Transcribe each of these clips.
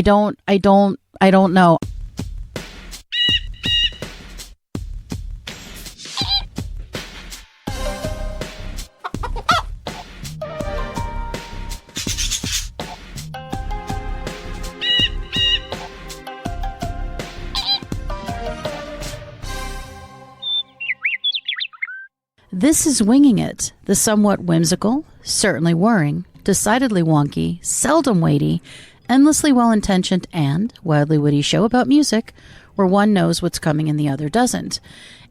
I don't know. This is Winging It, the somewhat whimsical, certainly whirring, decidedly wonky, seldom weighty, endlessly well-intentioned, and wildly witty show about music where one knows what's coming and the other doesn't.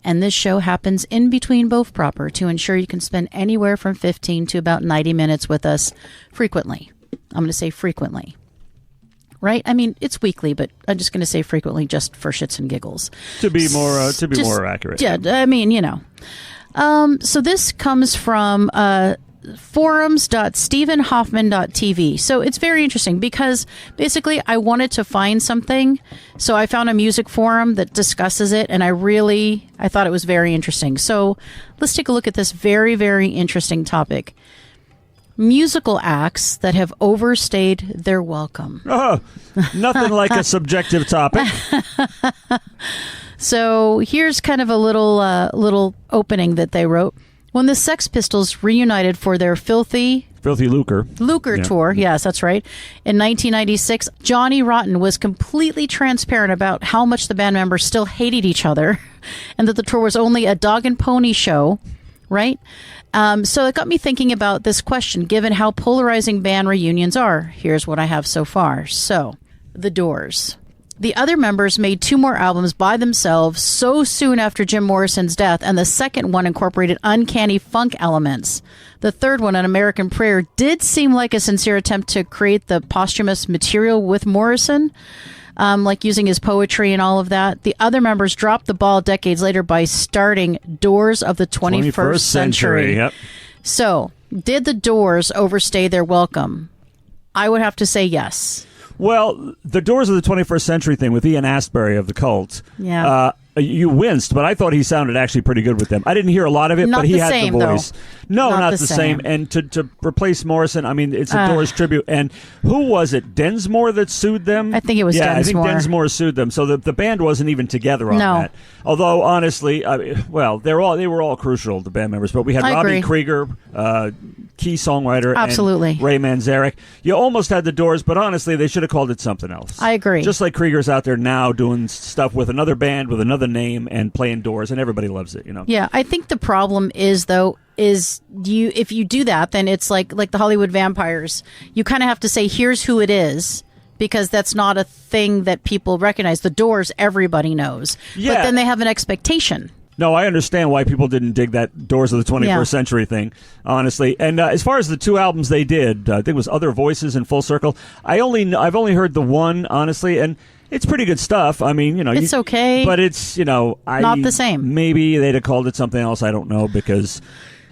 And this show happens in between both proper to ensure you can spend anywhere from 15 to about 90 minutes with us frequently. I'm going to say frequently. Right? I mean, it's weekly, but I'm just going to say frequently just for shits and giggles. To be more accurate. Yeah, I mean, you know. So this comes from forums.stephenhoffman.tv. So it's very interesting because basically I wanted to find something. So I found a music forum that discusses it, and I thought it was very interesting. So let's take a look at this very, very interesting topic. Musical acts that have overstayed their welcome. Oh, nothing like a subjective topic. So here's kind of a little opening that they wrote. When the Sex Pistols reunited for their Filthy Lucre tour, yes, that's right, in 1996, Johnny Rotten was completely transparent about how much the band members still hated each other and that the tour was only a dog and pony show, right? So it got me thinking about this question, given how polarizing band reunions are. Here's what I have so far. So, The Doors. The other members made 2 more albums by themselves so soon after Jim Morrison's death, and the second one incorporated uncanny funk elements. The third one, An American Prayer, did seem like a sincere attempt to create the posthumous material with Morrison, like using his poetry and all of that. The other members dropped the ball decades later by starting Doors of the 21st Century. Yep. So, did the Doors overstay their welcome? I would have to say yes. Well, the Doors of the 21st Century thing with Ian Astbury of the Cult, you winced, but I thought he sounded actually pretty good with them. I didn't hear a lot of it, not but he had same, the voice. Though. No, not the same. And to replace Morrison, I mean, it's a Doors tribute. And who was it? Densmore that sued them? I think it was Densmore. Yeah, I think Densmore sued them. So the band wasn't even together on that. Although, honestly, they were all crucial, the band members. But we had Robbie Krieger, key songwriter, absolutely, and Ray Manzarek. You almost had the Doors, but honestly, they should have called it something else. I agree. Just like Krieger's out there now doing stuff with another band with another name and playing Doors, and everybody loves it. You know. Yeah, I think the problem is if you do that, then it's like the Hollywood Vampires. You kind of have to say, here's who it is, because that's not a thing that people recognize. The Doors, everybody knows. Yeah. But then they have an expectation. No, I understand why people didn't dig that Doors of the 21st Century thing, honestly. And as far as the 2 albums they did, I think it was Other Voices and Full Circle. I've only heard the one, honestly, and it's pretty good stuff. I mean, it's okay, but it's not the same. Maybe they'd have called it something else. I don't know, because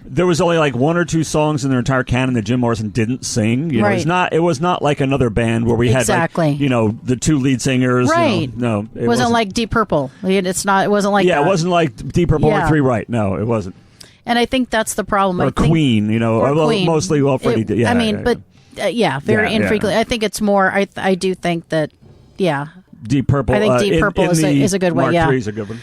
there was only like 1 or 2 songs in their entire canon that Jim Morrison didn't sing. Right. It was not like another band where we had the 2 lead singers. Right. No, it wasn't like Deep Purple. It wasn't like it wasn't like Deep Purple or 3 Right. No, it wasn't. And I think that's the problem. Or Queen, Queen. Mostly Freddie did. Yeah, very infrequently. I think it's more. I do think that. Yeah. Deep Purple. I think Deep Purple is a good one. Mark III is a good one.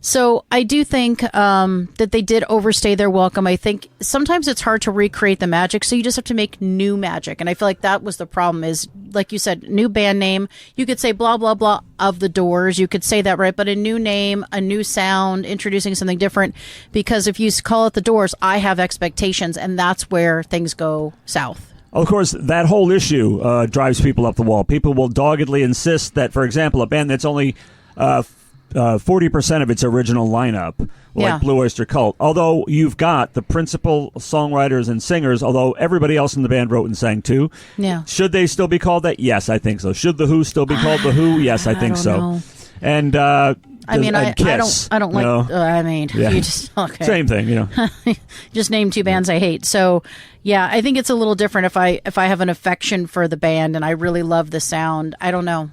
So I do think that they did overstay their welcome. I think sometimes it's hard to recreate the magic, so you just have to make new magic. And I feel like that was the problem is, like you said, new band name. You could say blah, blah, blah of the Doors. You could say that, right? But a new name, a new sound, introducing something different. Because if you call it the Doors, I have expectations, and that's where things go south. Of course, that whole issue drives people up the wall. People will doggedly insist that, for example, a band that's only 40% of its original lineup, like Blue Oyster Cult. Although you've got the principal songwriters and singers, although everybody else in the band wrote and sang too. Yeah. Should they still be called that? Yes, I think so. Should the Who still be called the Who? Yes, I think so. Know. And Kiss, I don't like. You just same thing. Just name 2 bands I hate. So yeah, I think it's a little different if I have an affection for the band and I really love the sound. I don't know.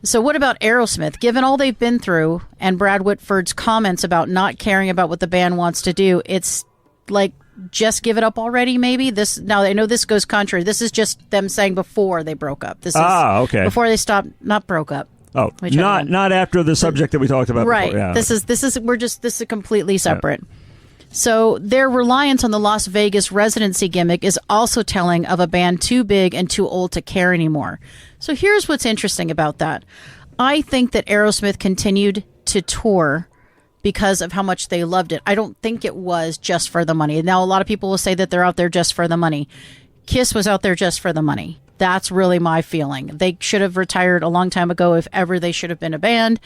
So what about Aerosmith? Given all they've been through and Brad Whitford's comments about not caring about what the band wants to do, it's like just give it up already, maybe? Now, I know this goes contrary. This is just them saying before they broke up. This is okay. Before they stopped, not broke up. Oh, not after the subject that we talked about right. before. Yeah. This is completely separate. Yeah. So their reliance on the Las Vegas residency gimmick is also telling of a band too big and too old to care anymore. So here's what's interesting about that. I think that Aerosmith continued to tour because of how much they loved it. I don't think it was just for the money. Now, a lot of people will say that they're out there just for the money. Kiss was out there just for the money. That's really my feeling. They should have retired a long time ago if ever they should have been a band,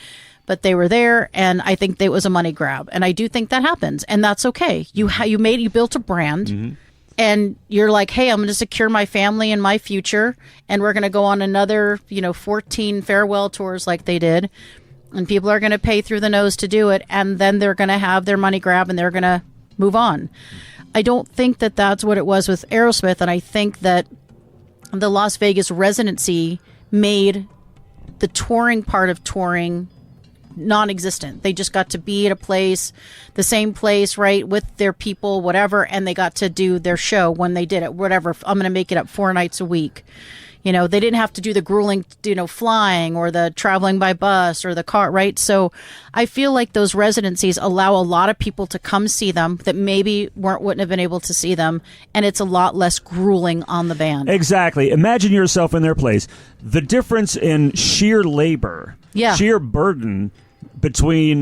but they were there, and I think it was a money grab. And I do think that happens, and that's okay. You built a brand, and you're like, hey, I'm going to secure my family and my future, and we're going to go on another, 14 farewell tours like they did. And people are going to pay through the nose to do it, and then they're going to have their money grab, and they're going to move on. I don't think that that's what it was with Aerosmith, and I think that the Las Vegas residency made the touring part of touring non-existent. They just got to be at a place, the same place, right, with their people, whatever, and they got to do their show when they did it, whatever. I'm going to make it up 4 nights a week. They didn't have to do the grueling, flying or the traveling by bus or the car, right? So I feel like those residencies allow a lot of people to come see them that maybe wouldn't have been able to see them, and it's a lot less grueling on the band. Exactly. Imagine yourself in their place. The difference in sheer labor, sheer burden between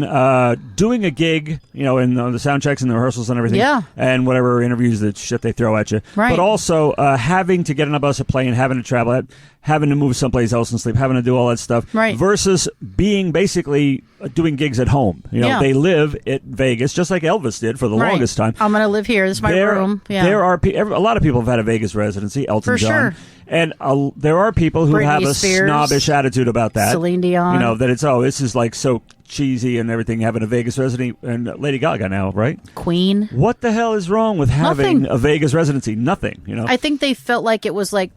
doing a gig, and the sound checks and the rehearsals and everything, and whatever interviews that shit they throw at you, right. But also having to get on a bus or plane, having to travel, having to move someplace else and sleep, having to do all that stuff, right. Versus being basically doing gigs at home. They live at Vegas just like Elvis did for the longest time. I'm going to live here. This is my room. Yeah. There are a lot of people have had a Vegas residency. Elton John. Sure. And there are people who Britney have a Spears, snobbish attitude about that. Celine Dion. That it's, this is like so cheesy and everything, having a Vegas residency. And Lady Gaga now, right? Queen. What the hell is wrong with having a Vegas residency? Nothing, I think they felt like it was like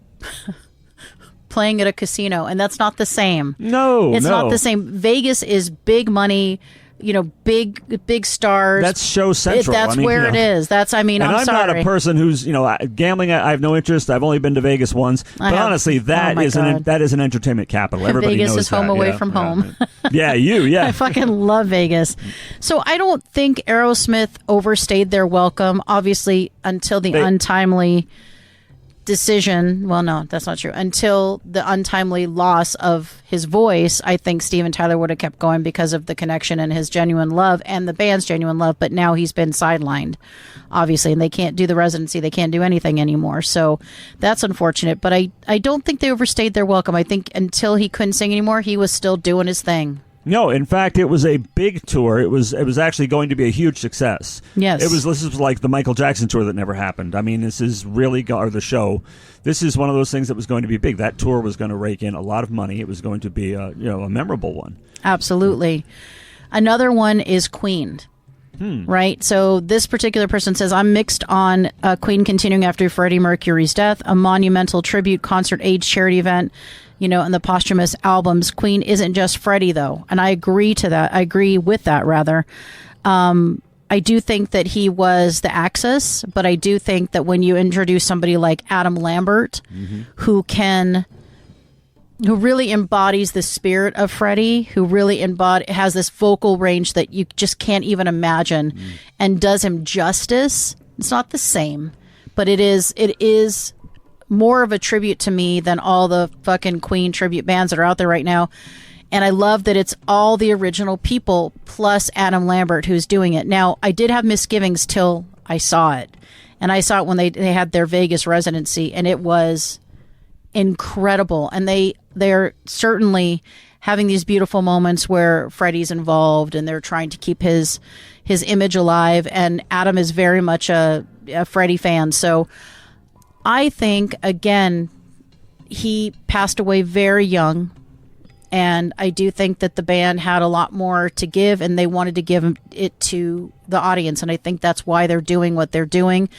playing at a casino, and that's not the same. No, it's not the same. Vegas is big money. Big stars. That's show central. That's where it is. I'm sorry. Not a person who's, gambling. I have no interest. I've only been to Vegas once. But honestly, that is an entertainment capital. Everybody Vegas knows is home that. away from home. Yeah, I fucking love Vegas. So I don't think Aerosmith overstayed their welcome, obviously, until the untimely decision. Well, no, that's not true. Until the untimely loss of his voice, I think Steven Tyler would have kept going because of the connection and his genuine love and the band's genuine love. But now he's been sidelined, obviously, and they can't do the residency. They can't do anything anymore. So that's unfortunate. But I don't think they overstayed their welcome. I think until he couldn't sing anymore, he was still doing his thing. No, in fact, it was a big tour. It was actually going to be a huge success. Yes. This was like the Michael Jackson tour that never happened. I mean, this is really, or the show. This is one of those things that was going to be big. That tour was going to rake in a lot of money. It was going to be a memorable one. Absolutely. Another one is Queen. Right? So this particular person says, I'm mixed on Queen continuing after Freddie Mercury's death, a monumental tribute concert age charity event, and the posthumous albums. Queen isn't just Freddie, though. And I agree to that. I agree with that, rather. I do think that he was the axis, but I do think that when you introduce somebody like Adam Lambert, who really embodies the spirit of Freddie, who really has this vocal range that you just can't even imagine, and does him justice. It's not the same, but it is more of a tribute to me than all the fucking Queen tribute bands that are out there right now. And I love that it's all the original people plus Adam Lambert who's doing it. Now, I did have misgivings till I saw it. And I saw it when they had their Vegas residency, and it was incredible. And they're certainly having these beautiful moments where Freddie's involved and they're trying to keep his image alive. And Adam is very much a Freddie fan. So I think, again, he passed away very young. And I do think that the band had a lot more to give, and they wanted to give it to the audience. And I think that's why they're doing what they're doing.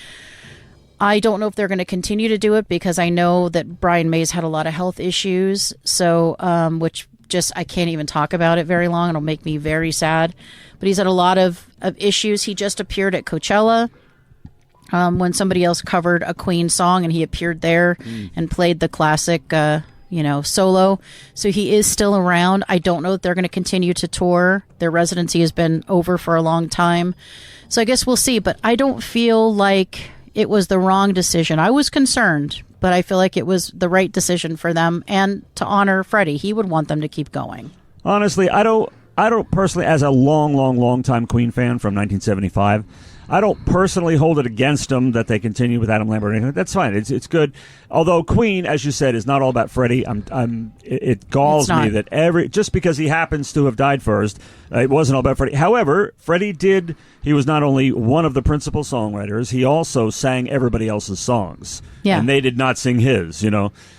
I don't know if they're going to continue to do it, because I know that Brian May's had a lot of health issues. So, which just, I can't even talk about it very long. It'll make me very sad. But he's had a lot of issues. He just appeared at Coachella. when somebody else covered a Queen song, and he appeared there and played the classic, solo. So he is still around. I don't know that they're going to continue to tour. Their residency has been over for a long time. So I guess we'll see. But I don't feel like it was the wrong decision. I was concerned, but I feel like it was the right decision for them, and to honor Freddie. He would want them to keep going. Honestly, I don't personally, as a long time Queen fan from 1975, I don't personally hold it against them that they continue with Adam Lambert or anything. That's fine. It's good. Although Queen, as you said, is not all about Freddie. It galls me that just because he happens to have died first, it wasn't all about Freddie. However, Freddie he was not only one of the principal songwriters, he also sang everybody else's songs. Yeah. And they did not sing his,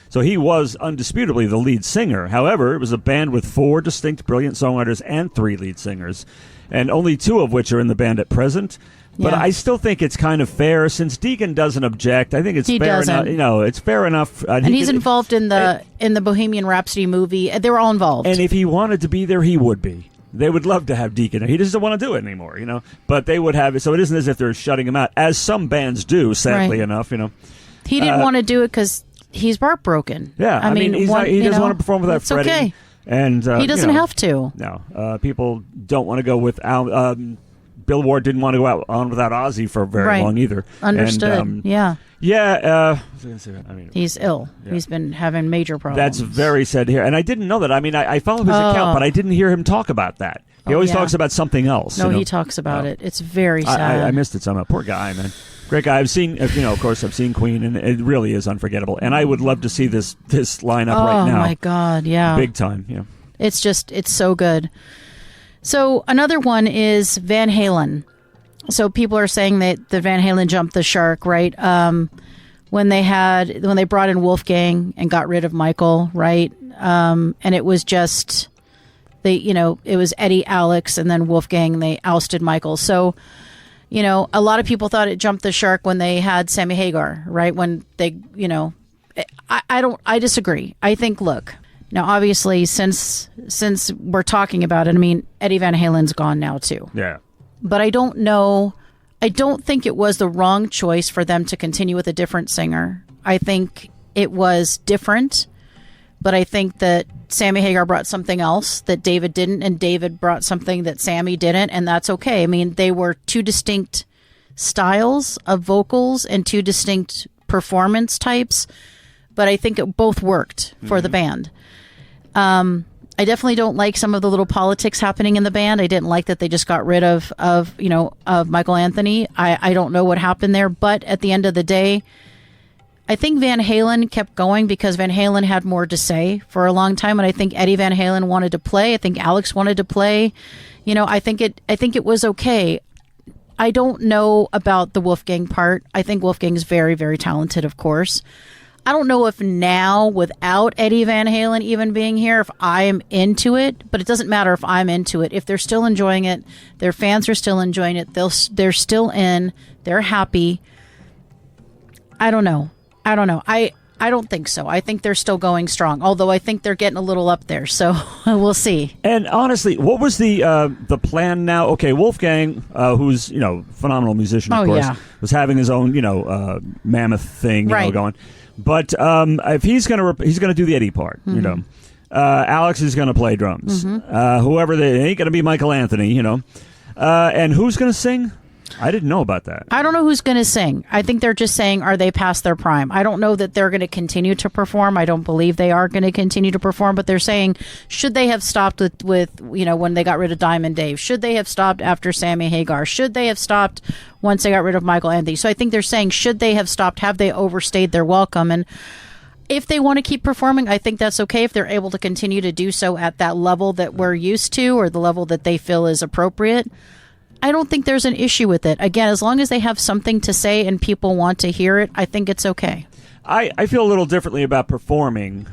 So he was undisputably the lead singer. However, it was a band with 4 distinct brilliant songwriters and 3 lead singers, and only 2 of which are in the band at present. But I still think it's kind of fair, since Deacon doesn't object. I think it's fair enough. It's fair enough. And he's involved in the Bohemian Rhapsody movie. They were all involved. And if he wanted to be there, he would be. They would love to have Deacon. He doesn't want to do it anymore, But they would have it. So it isn't as if they're shutting him out, as some bands do, sadly enough, He didn't want to do it because he's heartbroken. Yeah, I mean he doesn't want to perform without Freddie. Okay. And he doesn't have to. No, people don't want to go without. Bill Ward didn't want to go on without Ozzy for very long either. Understood. And, yeah. He's ill. Yeah. He's been having major problems. That's very sad to hear. And I didn't know that. I mean, I follow his account, but I didn't hear him talk about that. He always talks about something else. No, he talks about it. It's very sad. I missed it somehow. Poor guy, man. Great guy. I've seen, of course, I've seen Queen, and it really is unforgettable. And I would love to see this lineup right now. Oh, my God, yeah. Big time, yeah. It's so good. So another one is Van Halen. So people are saying that the Van Halen jumped the shark, right? When they brought in Wolfgang and got rid of Michael, right? And it was just it was Eddie, Alex, and then Wolfgang. They ousted Michael. So, a lot of people thought it jumped the shark when they had Sammy Hagar, right? When they, I disagree. I think, look, now obviously since we're talking about it, I mean, Eddie Van Halen's gone now too. Yeah. But I don't know. I don't think it was the wrong choice for them to continue with a different singer. I think it was different, but I think that Sammy Hagar brought something else that David didn't, and David brought something that Sammy didn't, and that's okay. I mean, they were 2 distinct styles of vocals and 2 distinct performance types, but I think it both worked for the band. I definitely don't like some of the little politics happening in the band. I didn't like that they just got rid of Michael Anthony. I don't know what happened there, but at the end of the day, I think Van Halen kept going because Van Halen had more to say for a long time, and I think Eddie Van Halen wanted to play. I think Alex wanted to play. I think it was okay. I don't know about the Wolfgang part. I think Wolfgang's very, very talented, of course. I don't know if now, without Eddie Van Halen even being here, if I'm into it, but it doesn't matter if I'm into it. If they're still enjoying it, their fans are still enjoying it, they're still in, they're happy. I don't know. I don't think so. I think they're still going strong, although I think they're getting a little up there, so we'll see. And honestly, what was the plan now? Okay, Wolfgang, who's, phenomenal musician, of course, was having his own, mammoth thing, going. But if he's gonna do the Eddie part, Alex is gonna play drums. Whoever they ain't gonna be Michael Anthony, and who's gonna sing? I didn't know about that. I don't know who's going to sing. I think they're just saying, are they past their prime? I don't know that they're going to continue to perform. I don't believe they are going to continue to perform, but they're saying, should they have stopped with when they got rid of Diamond Dave? Should they have stopped after Sammy Hagar? Should they have stopped once they got rid of Michael Anthony? So I think they're saying, should they have stopped? Have they overstayed their welcome? And if they want to keep performing, I think that's okay if they're able to continue to do so at that level that we're used to, or the level that they feel is appropriate. I don't think there's an issue with it. Again, as long as they have something to say and people want to hear it, I think it's okay. I feel a little differently about performing,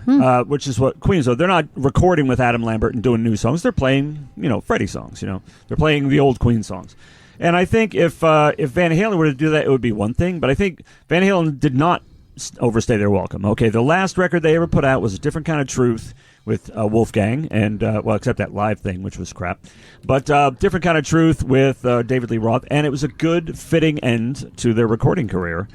which is what Queens are. They're not recording with Adam Lambert and doing new songs. They're playing, Freddie songs. They're playing the old Queen songs. And I think if Van Halen were to do that, it would be one thing. But I think Van Halen did not overstay their welcome. Okay, the last record they ever put out was A Different Kind of Truth, with Wolfgang, and well, except that live thing, which was crap. But Different Kind of Truth with David Lee Roth, and it was a good, fitting end to their recording career.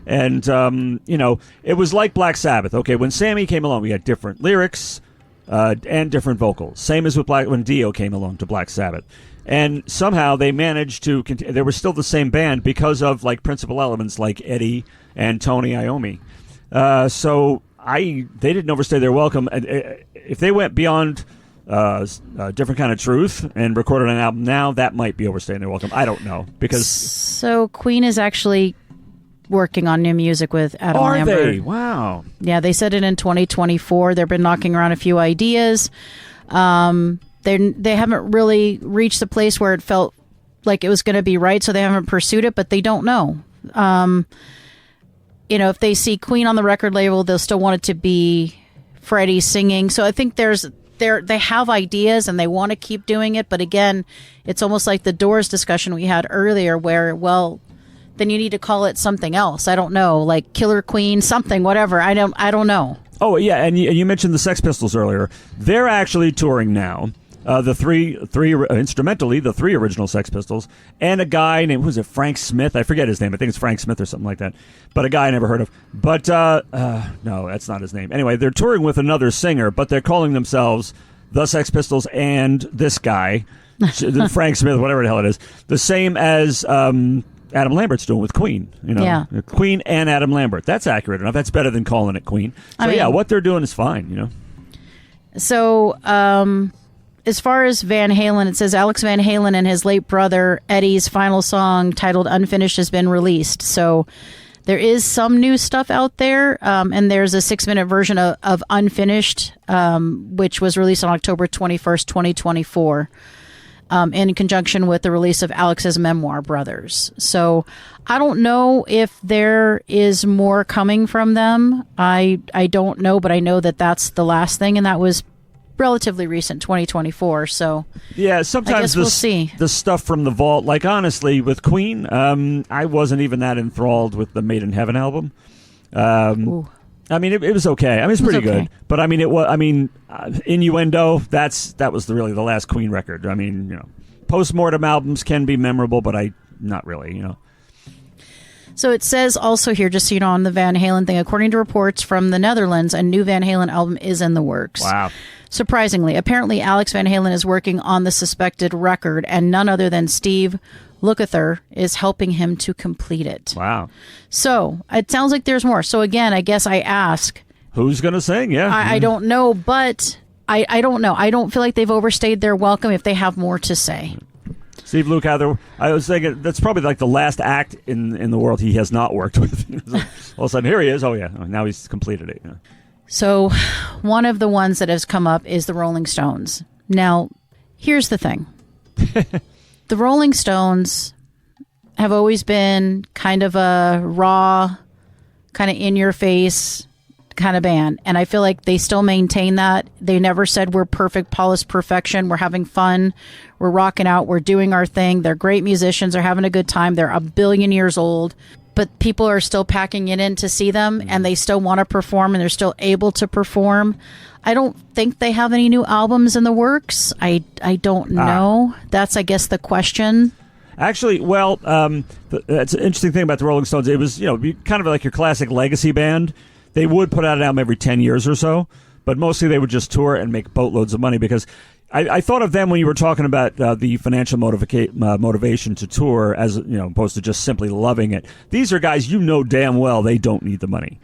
And, it was like Black Sabbath. Okay, when Sammy came along, we had different lyrics and different vocals. Same as with when Dio came along to Black Sabbath. And somehow they managed to they were still the same band because of, like, principal elements like Eddie and Tony Iommi. So they didn't overstay their welcome. If they went beyond Different Kind of Truth and recorded an album now, that might be overstaying their welcome. I don't know, because so Queen is actually working on new music with Adam Lambert. Are they? Wow. Yeah, they said it in 2024. They've been knocking around a few ideas. They haven't really reached the place where it felt like it was going to be right, so they haven't pursued it, but they don't know. If they see Queen on the record label, they'll still want it to be Freddie singing. So I think they have ideas and they want to keep doing it, but again, it's almost like the Doors discussion we had earlier where, well, then you need to call it something else. I don't know, like Killer Queen, something, whatever. I don't know. Oh, yeah, and you mentioned the Sex Pistols earlier. They're actually touring now. The three instrumentally, the three original Sex Pistols, and a guy named, was it Frank Smith? I forget his name. I think it's Frank Smith or something like that. But a guy I never heard of. But no, that's not his name. Anyway, they're touring with another singer, but they're calling themselves the Sex Pistols and this guy, Frank Smith, whatever the hell it is, the same as Adam Lambert's doing with Queen. Yeah. Queen and Adam Lambert. That's accurate enough. That's better than calling it Queen. So yeah, what they're doing is fine. So. As far as Van Halen, it says Alex Van Halen and his late brother Eddie's final song titled Unfinished has been released. So there is some new stuff out there, and there's a 6-minute version of Unfinished, which was released on October 21st, 2024, in conjunction with the release of Alex's memoir, Brothers. So I don't know if there is more coming from them. I don't know, but I know that that's the last thing, and that was relatively recent, 2024. So yeah, sometimes we'll see the stuff from the vault. Like honestly, with Queen, I wasn't even that enthralled with the Made in Heaven album. I mean, it was okay. I mean, it's pretty good. But I mean, it was. I mean, Innuendo. That was really the last Queen record. I mean, post-mortem albums can be memorable, but not really. So it says also here, just so you know, on the Van Halen thing, according to reports from the Netherlands, a new Van Halen album is in the works. Wow. Surprisingly, apparently Alex Van Halen is working on the suspected record, and none other than Steve Lukather is helping him to complete it. Wow. So it sounds like there's more. So again, I guess I ask, who's going to sing? Yeah. I don't know, but I don't know. I don't feel like they've overstayed their welcome if they have more to say. Steve Lukather, I was thinking that's probably like the last act in the world he has not worked with. All of a sudden, here he is. Oh, yeah. Now he's completed it. Yeah. So one of the ones that has come up is the Rolling Stones. Now, here's the thing. The Rolling Stones have always been kind of a raw, kind of in-your-face kind of band. And I feel like they still maintain that. They never said we're perfect, polished perfection. We're having fun. We're rocking out. We're doing our thing. They're great musicians. They're having a good time. They're 1 billion years old. But people are still packing it in to see them, and they still want to perform, and they're still able to perform. I don't think they have any new albums in the works. I don't know. That's, I guess, the question. Actually, well, that's an interesting thing about the Rolling Stones. It was, kind of like your classic legacy band. They would put out an album every 10 years or so, but mostly they would just tour and make boatloads of money because I thought of them when you were talking about the financial motivation to tour as, opposed to just simply loving it. These are guys damn well they don't need the money.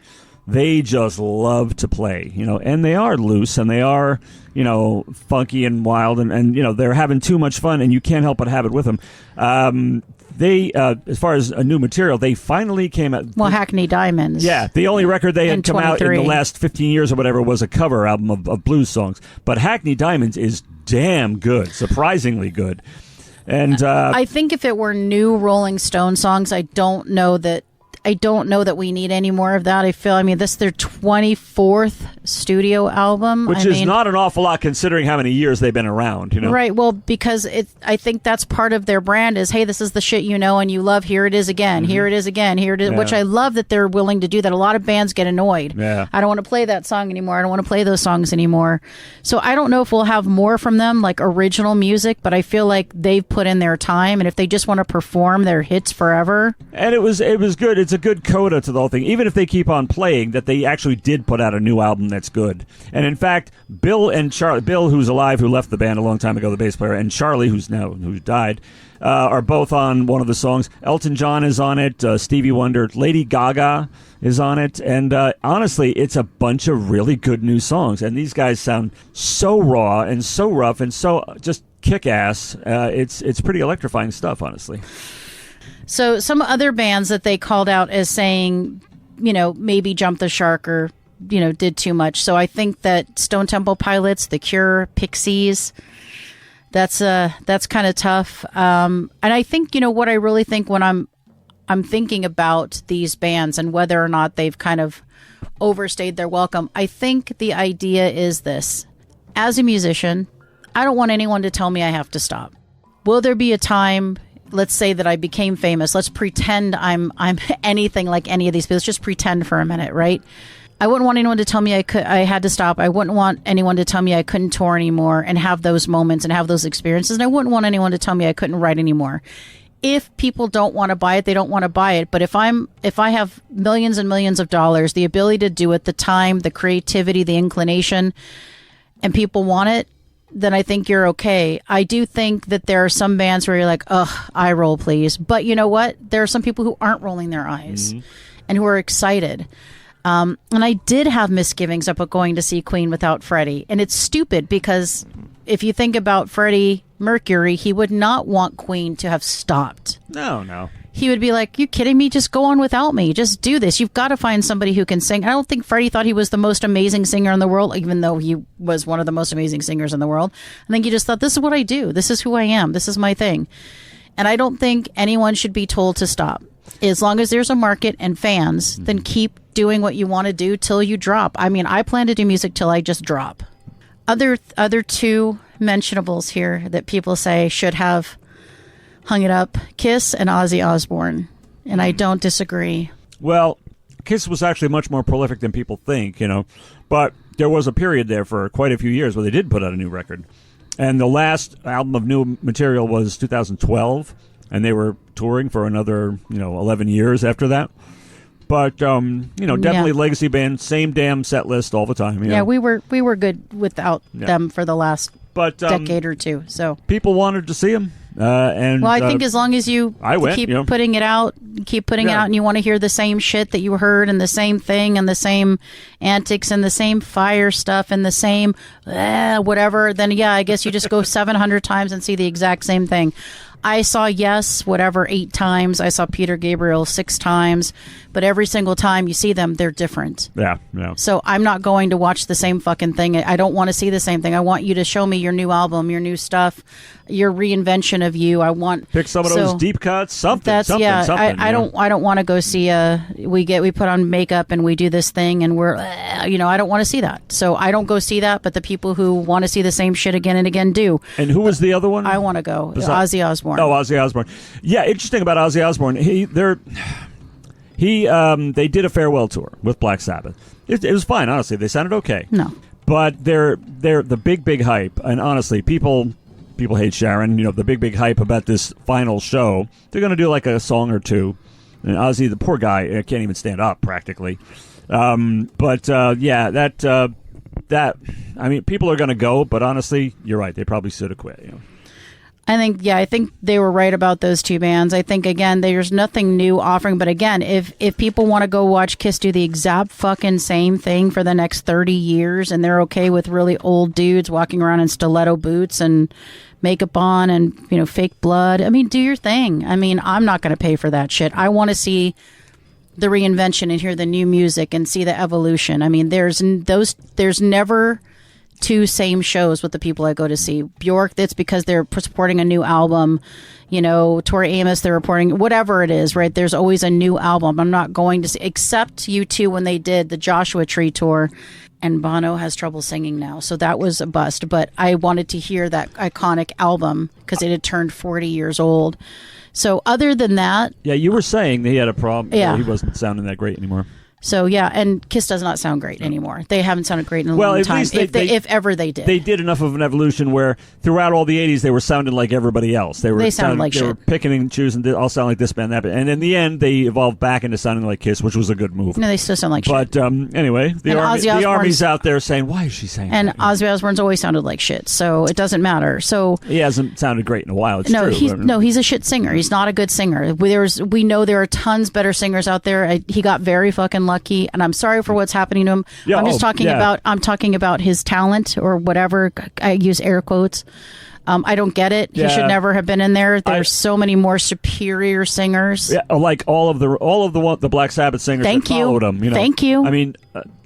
They just love to play, and they are loose and they are, funky and wild and they're having too much fun and you can't help but have it with them. They, as far as a new material, they finally came out. Well, Hackney Diamonds. Yeah, the only record they had come out in the last 15 years or whatever was a cover album of blues songs. But Hackney Diamonds is damn good, surprisingly good. And I think if it were new Rolling Stone songs, I don't know that I don't know that we need any more of that. I mean, this is their 24th studio album. Which is not an awful lot considering how many years they've been around, you know? Right. Well, because I think that's part of their brand is, hey, this is the shit you know and you love. Here it is again. Here it is again. Here it is. Yeah. Which I love that they're willing to do that. A lot of bands get annoyed. Yeah. I don't want to play that song anymore. I don't want to play those songs anymore. So I don't know if we'll have more from them, like original music, but I feel like they've put in their time, and if they just want to perform their hits forever. And it was good. It's a good coda to the whole thing. Even if they keep on playing, that they actually did put out a new album that's good. And in fact, Bill and Charlie, Bill, who's alive, who left the band a long time ago, the bass player, and Charlie, who died, are both on one of the songs. Elton John is on it. Stevie Wonder, Lady Gaga is on it. And honestly, it's a bunch of really good new songs. And these guys sound so raw and so rough and so just kick-ass. It's pretty electrifying stuff, honestly. So some other bands that they called out as saying, maybe jumped the shark or, did too much. So I think that Stone Temple Pilots, The Cure, Pixies, that's kind of tough. And I think, what I really think when I'm thinking about these bands and whether or not they've kind of overstayed their welcome, I think the idea is this. As a musician, I don't want anyone to tell me I have to stop. Will there be a time, let's say that I became famous. Let's pretend I'm anything like any of these people. Let's just pretend for a minute, right? I wouldn't want anyone to tell me I had to stop. I wouldn't want anyone to tell me I couldn't tour anymore and have those moments and have those experiences. And I wouldn't want anyone to tell me I couldn't write anymore. If people don't want to buy it, they don't want to buy it. But if I have millions and millions of dollars, the ability to do it, the time, the creativity, the inclination, and people want it, then I think you're okay. I do think that there are some bands where you're like, ugh, eye roll, please. But you know what? There are some people who aren't rolling their eyes and who are excited. And I did have misgivings about going to see Queen without Freddie. And it's stupid because if you think about Freddie Mercury, he would not want Queen to have stopped. No. He would be like, you kidding me? Just go on without me. Just do this. You've got to find somebody who can sing. I don't think Freddie thought he was the most amazing singer in the world, even though he was one of the most amazing singers in the world. I think he just thought, this is what I do. This is who I am. This is my thing. And I don't think anyone should be told to stop. As long as there's a market and fans, then keep doing what you want to do till you drop. I mean, I plan to do music till I just drop. Other two mentionables here that people say should have hung it up, Kiss and Ozzy Osbourne. And I don't disagree. Well, Kiss was actually much more prolific than people think, But there was a period there for quite a few years where they did put out a new record. And the last album of new material was 2012. And they were touring for another, 11 years after that. But, definitely legacy band, same damn set list all the time. Yeah, we were good without them for the last decade or two. So people wanted to see them. I think as long as you keep putting it out, and you want to hear the same shit that you heard and the same thing and the same antics and the same fire stuff and the same whatever, then I guess you just go 700 times and see the exact same thing. I saw Yes, 8 times. I saw Peter Gabriel 6 times. But every single time you see them, they're different. Yeah. So I'm not going to watch the same fucking thing. I don't want to see the same thing. I want you to show me your new album, your new stuff, your reinvention of you. I want pick some of those deep cuts, something. I don't want to go see we put on makeup and we do this thing and we're I don't want to see that. So I don't go see that. But the people who want to see the same shit again and again do. And who was the other one? I want to go. Ozzy Osbourne. Oh, Ozzy Osbourne. Yeah, interesting about Ozzy Osbourne. They did a farewell tour with Black Sabbath. It was fine, honestly. They sounded okay. No, but they're the big hype, and honestly, people hate Sharon. The big hype about this final show. They're going to do like a song or two, and Ozzy, the poor guy, can't even stand up practically. People are going to go, but honestly, you're right. They probably should have quit. I think they were right about those two bands. I think, again, there's nothing new offering. But again, if people want to go watch Kiss do the exact fucking same thing for the next 30 years and they're okay with really old dudes walking around in stiletto boots and makeup on and, fake blood, do your thing. I'm not going to pay for that shit. I want to see the reinvention and hear the new music and see the evolution. There's never two same shows with the people I go to see. Bjork, it's because they're supporting a new album. Tori Amos, they're reporting whatever it is, right? There's always a new album. I'm not going to see, except U2 when they did the Joshua Tree tour. And Bono has trouble singing now. So that was a bust. But I wanted to hear that iconic album because it had turned 40 years old. So other than that... Yeah, you were saying that he had a problem. Yeah. He wasn't sounding that great anymore. So, yeah, and Kiss does not sound great anymore. They haven't sounded great in a long time, if ever they did. They did enough of an evolution where throughout all the 80s they were sounding like everybody else. They sounded like shit. They were picking and choosing, I'll sound like this band, that band. And in the end, they evolved back into sounding like Kiss, which was a good move. No, they still sound like shit. But anyway, the Army's out there saying, why is she saying and that? And Ozzy Osbourne's always sounded like shit, so it doesn't matter. So he hasn't sounded great in a while, it's true. He's a shit singer. He's not a good singer. We know there are tons better singers out there. He got very fucking lucky, and I'm sorry for what's happening to him. Yeah, I'm talking about his talent or whatever. I use air quotes. I don't get it. He should never have been in there. There's so many more superior singers. Yeah, like all of the Black Sabbath singers that followed him. Thank you. I mean,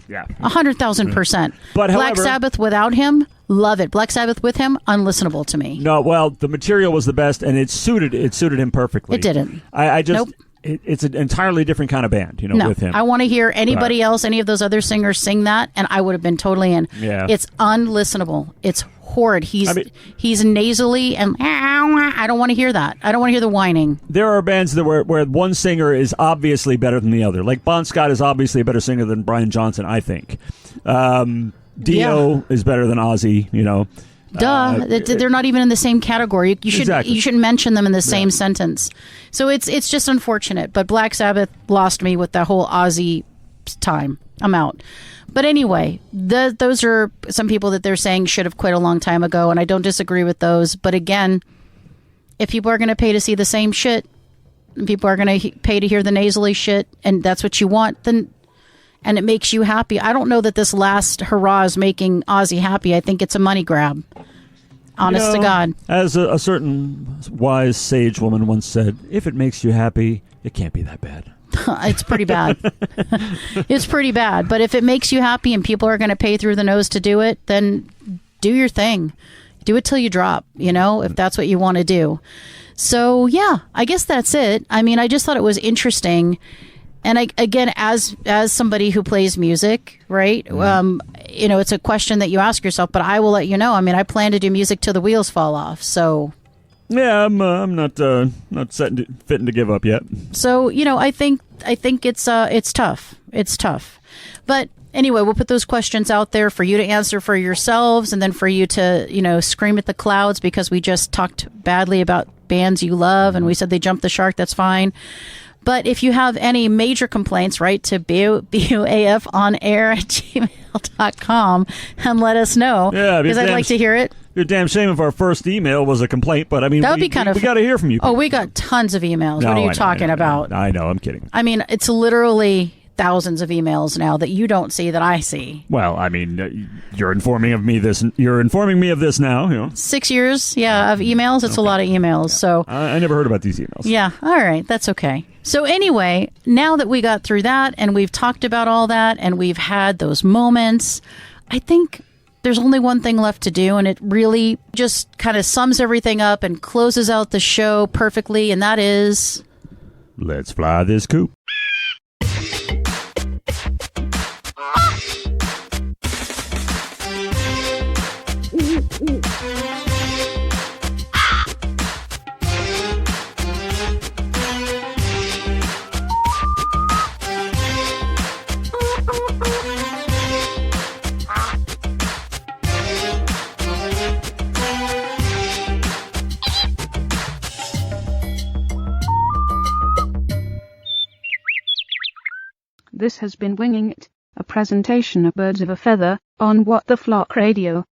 yeah, 100,000%. But Black Sabbath without him, love it. Black Sabbath with him, unlistenable to me. No, well, the material was the best, and it suited him perfectly. It didn't. I just. Nope. It's an entirely different kind of band, with him. I want to hear anybody else, any of those other singers sing that, and I would have been totally in. Yeah. It's unlistenable. It's horrid. He's nasally, and I don't want to hear that. I don't want to hear the whining. There are bands where one singer is obviously better than the other. Like Bon Scott is obviously a better singer than Brian Johnson, I think. Dio is better than Ozzy, Duh! They're not even in the same category. You should mention them in the same sentence. So it's just unfortunate. But Black Sabbath lost me with that whole Ozzy time. I'm out. But anyway, those are some people that they're saying should have quit a long time ago, and I don't disagree with those. But again, if people are going to pay to see the same shit, and people are going to pay to hear the nasally shit, and that's what you want, then. And it makes you happy. I don't know that this last hurrah is making Ozzy happy. I think it's a money grab. Honest to God. As a certain wise sage woman once said, if it makes you happy, it can't be that bad. It's pretty bad. It's pretty bad. But if it makes you happy and people are going to pay through the nose to do it, then do your thing. Do it till you drop, if that's what you want to do. So, yeah, I guess that's it. I mean, I just thought it was interesting. And again, as somebody who plays music, right? It's a question that you ask yourself. But I will let you know. I mean, I plan to do music till the wheels fall off. So, yeah, I'm not fitting to give up yet. So I think it's tough. It's tough. But anyway, we'll put those questions out there for you to answer for yourselves, and then for you to scream at the clouds because we just talked badly about bands you love, and we said they jumped the shark. That's fine. But if you have any major complaints, write to buafonair@gmail.com and let us know. Yeah, because I'd like to hear it. You're a damn shame if our first email was a complaint, but I mean, we got to hear from you. Oh, we got tons of emails. What are you talking about? I know, I'm kidding. I mean, it's literally thousands of emails now that you don't see that I see. Well, I mean, you're informing me of this now. 6 years, of emails. It's a lot of emails. Yeah. So I never heard about these emails. Yeah, all right, that's okay. So anyway, now that we got through that and we've talked about all that and we've had those moments, I think there's only one thing left to do, and it really just kind of sums everything up and closes out the show perfectly, and that is... Let's fly this coop. This has been Winging It, a presentation of Birds of a Feather on What the Flock Radio.